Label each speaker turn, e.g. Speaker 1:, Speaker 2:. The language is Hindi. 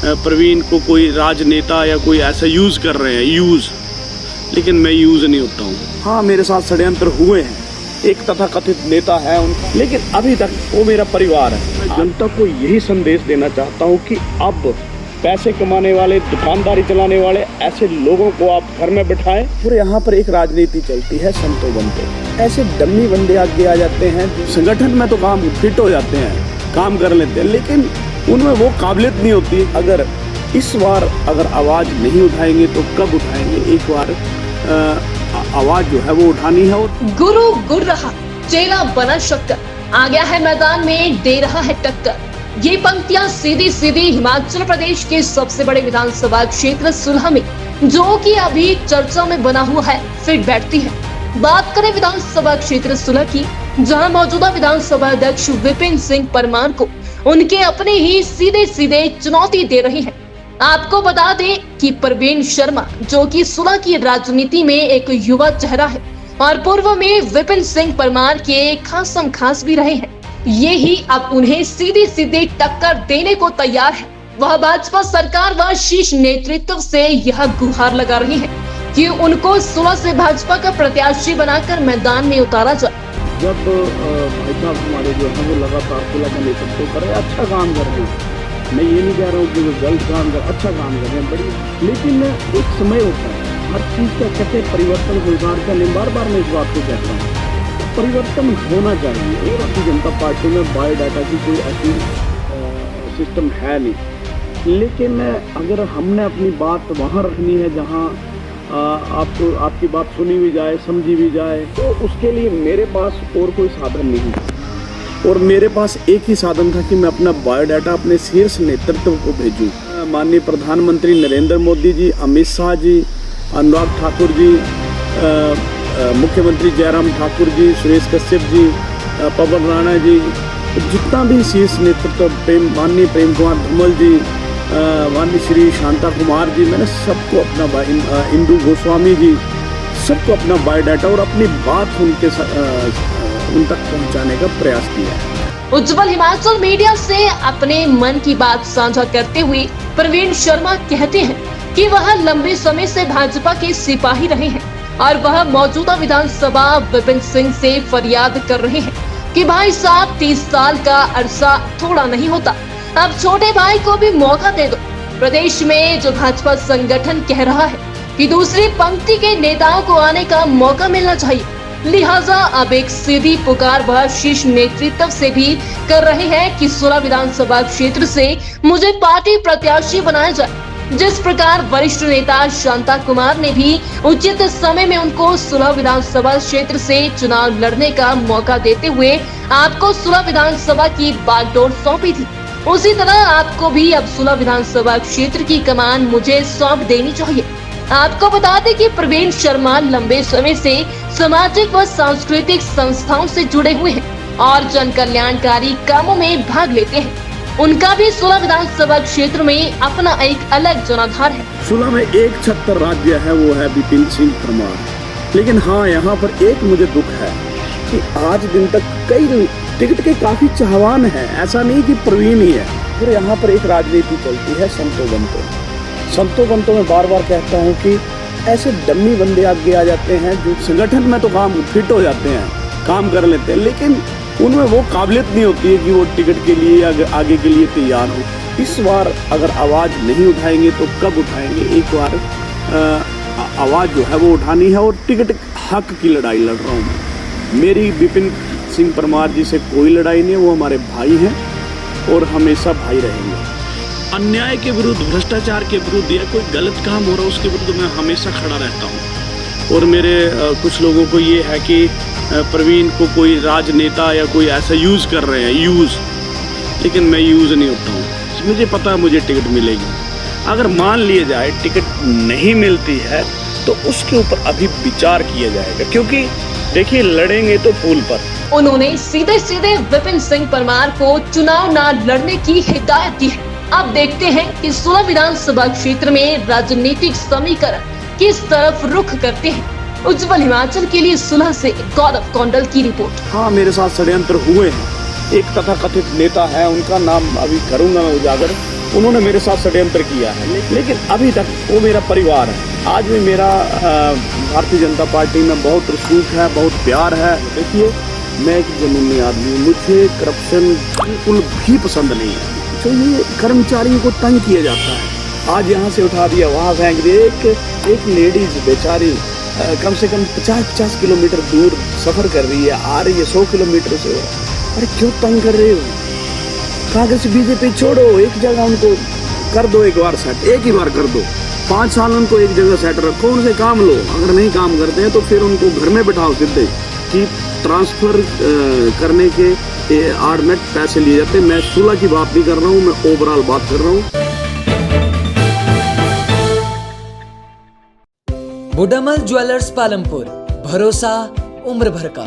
Speaker 1: प्रवीण को कोई राजनेता या कोई ऐसा यूज कर रहे हैं, यूज, लेकिन मैं यूज नहीं होता हूँ। हाँ, मेरे साथ षड्यंत्र हुए हैं, एक तथाकथित नेता है उनका, लेकिन अभी तक वो मेरा परिवार है। मैं जनता को यही संदेश देना चाहता हूँ कि अब पैसे कमाने वाले, दुकानदारी चलाने वाले ऐसे लोगों को आप घर में बिठाएं। और यहाँ पर एक राजनीति चलती है संतो बनते, ऐसे डम्मी बंदे आगे आ जाते हैं। संगठन में तो काम फिट हो जाते हैं, काम कर लेते हैं, लेकिन उनमें वो काबिलियत नहीं होती। अगर इस बार अगर आवाज नहीं उठाएंगे तो कब उठाएंगे? एक बार आवाज जो है वो उठानी है। और
Speaker 2: गुरु गुर रहा, चेला बना शक्कर, आ गया है मैदान में, दे रहा है टक्कर। ये पंक्तियां सीधी सीधी हिमाचल प्रदेश के सबसे बड़े विधानसभा क्षेत्र सुलह में, जो कि अभी चर्चा में बना हुआ है, फिट बैठती है। बात करें विधानसभा क्षेत्र सुलह की, जहां मौजूदा विधानसभा अध्यक्ष विपिन सिंह परमार को उनके अपने ही सीधे सीधे चुनौती दे रही है। आपको बता दें कि प्रवीण शर्मा, जो कि सुलह की राजनीति में एक युवा चेहरा है और पूर्व में विपिन सिंह परमार के खासम खास भी रहे हैं, ये ही अब उन्हें सीधे सीधे टक्कर देने को तैयार है। वह भाजपा सरकार व शीर्ष नेतृत्व से यह गुहार लगा रही है कि उनको सुलह से भाजपा का प्रत्याशी बनाकर मैदान में उतारा जाए।
Speaker 1: जब भाई साहब हमारे जो है वो लगातार सुलह का नेतृत्व कर रहे हैं, अच्छा काम कर रहे हैं, मैं ये नहीं कह रहा हूँ कि वो गलत काम कर, अच्छा काम कर रहे हैं बड़ी, लेकिन एक समय होता है हर चीज का, कहते परिवर्तन होगा का नहीं, बार बार मैं इस बात को कहता हूँ, परिवर्तन होना चाहिए। और भारतीय जनता पार्टी में बायोडाटा की कोई ऐसी सिस्टम है नहीं, लेकिन अगर हमने अपनी बात वहाँ रखनी है जहाँ आपको आपकी बात सुनी भी जाए, समझी भी जाए, तो उसके लिए मेरे पास और कोई साधन नहीं है। और मेरे पास एक ही साधन था कि मैं अपना बायोडाटा अपने शीर्ष नेतृत्व को भेजूं। माननीय प्रधानमंत्री नरेंद्र मोदी जी, अमित शाह जी, अनुराग ठाकुर जी, मुख्यमंत्री जयराम ठाकुर जी, सुरेश कश्यप जी, पवन राणा जी, जितना भी शीर्ष नेतृत्व, माननीय प्रेम कुमार धूमल जी, माननीय श्री शांता कुमार जी, मैंने सबको अपना, इंदु गोस्वामी जी, सबको अपना बायोडाटा और अपनी बात उन तक पहुंचाने का प्रयास किया है।
Speaker 2: उज्जवल हिमाचल मीडिया से अपने मन की बात साझा करते हुए प्रवीण शर्मा कहते हैं कि वह लंबे समय से भाजपा के सिपाही रहे हैं और वह मौजूदा विधानसभा विपिन सिंह से फरियाद कर रहे हैं कि भाई साहब 30 साल का अरसा थोड़ा नहीं होता, अब छोटे भाई को भी मौका दे दो। प्रदेश में जो भाजपा संगठन कह रहा है कि दूसरी पंक्ति के नेताओं को आने का मौका मिलना चाहिए, लिहाजा अब एक सीधी पुकार वह शीर्ष नेतृत्व से भी कर रहे हैं कि सुलह विधानसभा क्षेत्र से मुझे पार्टी प्रत्याशी बनाया जाए। जिस प्रकार वरिष्ठ नेता शांता कुमार ने भी उचित समय में उनको सुलह विधानसभा क्षेत्र से चुनाव लड़ने का मौका देते हुए आपको सुलह विधानसभा की बागडोर सौंपी थी, उसी तरह आपको भी अब सुलह विधानसभा क्षेत्र की कमान मुझे सौंप देनी चाहिए। आपको बता दें कि प्रवीण शर्मा लंबे समय से सामाजिक व सांस्कृतिक संस्थाओं से जुड़े हुए हैं और जन कल्याणकारी कामों में भाग लेते हैं। उनका भी सुलह विधानसभा क्षेत्र में अपना एक अलग जनाधार है।
Speaker 1: सुलह में एक छत्र राज्य है, वो है विपिन सिंह परमार। लेकिन हाँ, यहाँ पर एक मुझे दुख है कि आज दिन तक कई टिकट के काफी चाहवान हैं, ऐसा नहीं कि प्रवीण ही है। फिर यहाँ पर एक राजनीति चलती है संतो बनतो में बार बार कहता हूँ कि ऐसे डम्मी बंदे आगे आ जाते हैं जो संगठन में तो काम फिट हो जाते हैं, काम कर लेते हैं, लेकिन उनमें वो काबिलियत नहीं होती है कि वो टिकट के लिए या आगे के लिए तैयार हो। इस बार अगर आवाज नहीं उठाएंगे तो कब उठाएंगे? एक बार आवाज जो है वो उठानी है। और टिकट हक की लड़ाई लड़ रहा हूँ। मेरी विपिन सिंह परमार जी से कोई लड़ाई नहीं है, वो हमारे भाई हैं और हमेशा भाई रहेंगे। अन्याय के विरुद्ध, भ्रष्टाचार के विरुद्ध या कोई गलत काम हो रहा है उसके विरुद्ध मैं हमेशा खड़ा रहता हूँ। और मेरे कुछ लोगों को ये है कि प्रवीण को कोई राजनेता या कोई ऐसा यूज कर रहे हैं, यूज, लेकिन मैं यूज नहीं होता हूँ। मुझे पता है मुझे टिकट मिलेगी। अगर मान लिया जाए टिकट नहीं मिलती है तो उसके ऊपर अभी विचार किया जाएगा, क्योंकि देखिए लड़ेंगे तो फूल पर।
Speaker 2: उन्होंने सीधे सीधे विपिन सिंह परमार को चुनाव न लड़ने की हिदायत दी है। अब देखते हैं कि सुलह विधानसभा क्षेत्र में राजनीतिक समीकरण किस तरफ रुख करते हैं। उज्जवल हिमाचल के लिए सुलह से गौरव कौंडल की रिपोर्ट।
Speaker 1: हाँ, मेरे साथ षड्यंत्र हुए हैं, एक तथाकथित नेता है, उनका नाम अभी करूंगा मैं उजागर, उन्होंने मेरे साथ षड्यंत्र किया है, लेकिन अभी तक वो मेरा परिवार है। आज भी मेरा भारतीय जनता पार्टी में बहुत रसूख है, बहुत प्यार है। देखिए, मैं एक जमीनी आदमी हूँ, मुझे करप्शन बिल्कुल भी पसंद नहीं है। तो ये कर्मचारियों को तंग किया जाता है, आज यहाँ से उठा दिया, वहाँ फेंक दिया। एक लेडीज बेचारी कम से कम 50 किलोमीटर दूर सफर कर रही है, आ रही है 100 किलोमीटर से। अरे क्यों तंग कर रहे हो? कांग्रेस बीजेपी छोड़ो, एक जगह उनको कर दो, एक बार सेट, एक ही बार कर दो। 5 साल उनको एक जगह सेट रखो, उनसे काम लो। अगर नहीं काम करते हैं तो फिर उनको घर में बिठाओ सीधे, कि ट्रांसफर करने के आड़ में पैसे लिए जाते। मैं सुलह की बात नहीं कर रहा हूँ, मैं ओवरऑल बात कर रहा हूँ।
Speaker 3: बुडामल ज्वेलर्स पालमपुर, भरोसा उम्र भर का।